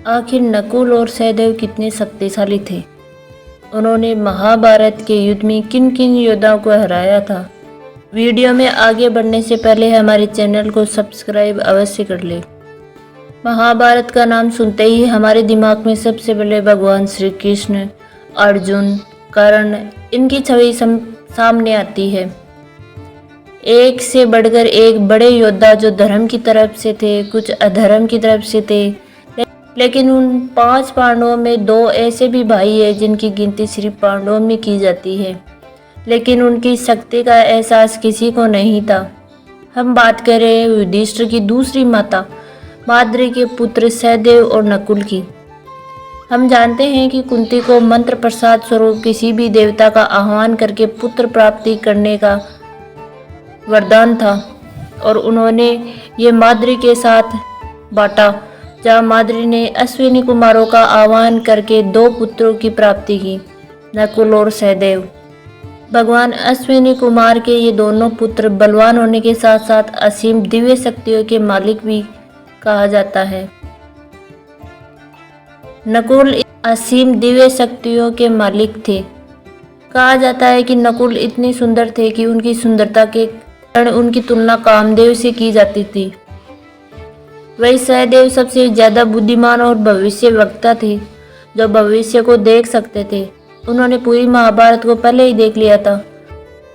आखिर नकुल और सहदेव कितने शक्तिशाली थे? उन्होंने महाभारत के युद्ध में किन किन योद्धाओं को हराया था? वीडियो में आगे बढ़ने से पहले हमारे चैनल को सब्सक्राइब अवश्य कर ले। महाभारत का नाम सुनते ही हमारे दिमाग में सबसे पहले भगवान श्री कृष्ण, अर्जुन, कर्ण, इनकी छवि सामने आती है। एक से बढ़कर एक बड़े योद्धा जो धर्म की तरफ से थे, कुछ अधर्म की तरफ से थे। लेकिन उन 5 पांडवों में 2 ऐसे भी भाई हैं जिनकी गिनती सिर्फ पांडवों में की जाती है, लेकिन उनकी शक्ति का एहसास किसी को नहीं था। हम बात कर रहे हैं युधिष्ठिर की दूसरी माता माद्री के पुत्र सहदेव और नकुल की। हम जानते हैं कि कुंती को मंत्र प्रसाद स्वरूप किसी भी देवता का आह्वान करके पुत्र प्राप्ति करने का वरदान था और उन्होंने ये माद्री के साथ बांटा, जहाँ माद्री ने अश्विनी कुमारों का आह्वान करके 2 पुत्रों की प्राप्ति की, नकुल और सहदेव। भगवान अश्विनी कुमार के ये दोनों पुत्र बलवान होने के साथ साथ असीम दिव्य शक्तियों के मालिक भी कहा जाता है। नकुल असीम दिव्य शक्तियों के मालिक थे। कहा जाता है कि नकुल इतने सुंदर थे कि उनकी सुंदरता के कारण उनकी तुलना कामदेव से की जाती थी। वही सहदेव सबसे ज्यादा बुद्धिमान और भविष्य वक्ता थे, जो भविष्य को देख सकते थे। उन्होंने पूरी महाभारत को पहले ही देख लिया था,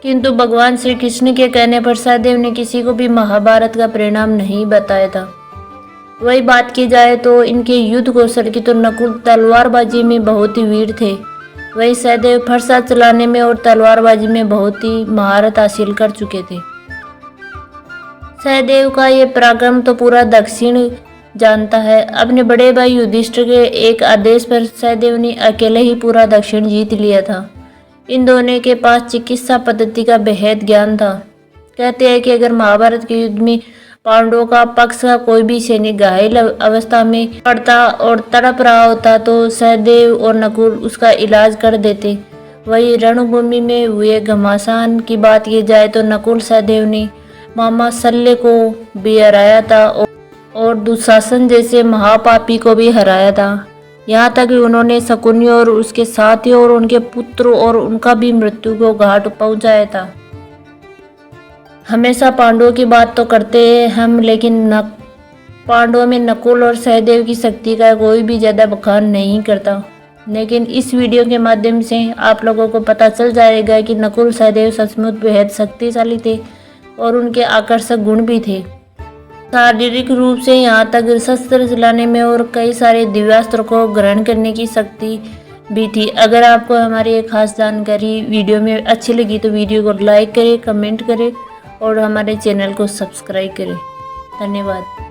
किंतु भगवान श्री कृष्ण के कहने पर सहदेव ने किसी को भी महाभारत का परिणाम नहीं बताया था। वही बात की जाए तो इनके युद्ध कौशल की, तो नकुल तलवारबाजी में बहुत ही वीर थे। वही सहदेव फरसा चलाने में और तलवारबाजी में बहुत ही महारत हासिल कर चुके थे। सहदेव का ये पराक्रम तो पूरा दक्षिण जानता है। अपने बड़े भाई युधिष्ठिर के एक आदेश पर सहदेव ने अकेले ही पूरा दक्षिण जीत लिया था। इन दोनों के पास चिकित्सा पद्धति का बेहद ज्ञान था। कहते हैं कि अगर महाभारत के युद्ध में पांडवों का पक्ष का कोई भी सैनिक घायल अवस्था में पड़ता और तड़प रहा होता तो सहदेव और नकुल उसका इलाज कर देते। वही रणभूमि में हुए घमासान की बात की जाए तो नकुल सहदेव ने मामा शल्य को भी हराया था और दुशासन जैसे महापापी को भी हराया था। यहाँ तक कि उन्होंने शकुनी और उसके साथियों और उनके पुत्रों और उनका भी मृत्यु को घाट पहुंचाया था। हमेशा पांडवों की बात तो करते हैं हम, लेकिन पांडवों में नकुल और सहदेव की शक्ति का कोई भी ज़्यादा बखान नहीं करता। लेकिन इस वीडियो के माध्यम से आप लोगों को पता चल जाएगा कि नकुल सहदेव सचमुच बेहद शक्तिशाली थे और उनके आकर्षक गुण भी थे। शारीरिक रूप से यहाँ तक शस्त्र चलाने में और कई सारे दिव्यास्त्र को ग्रहण करने की शक्ति भी थी। अगर आपको हमारी ये खास जानकारी वीडियो में अच्छी लगी तो वीडियो को लाइक करें, कमेंट करें और हमारे चैनल को सब्सक्राइब करें। धन्यवाद।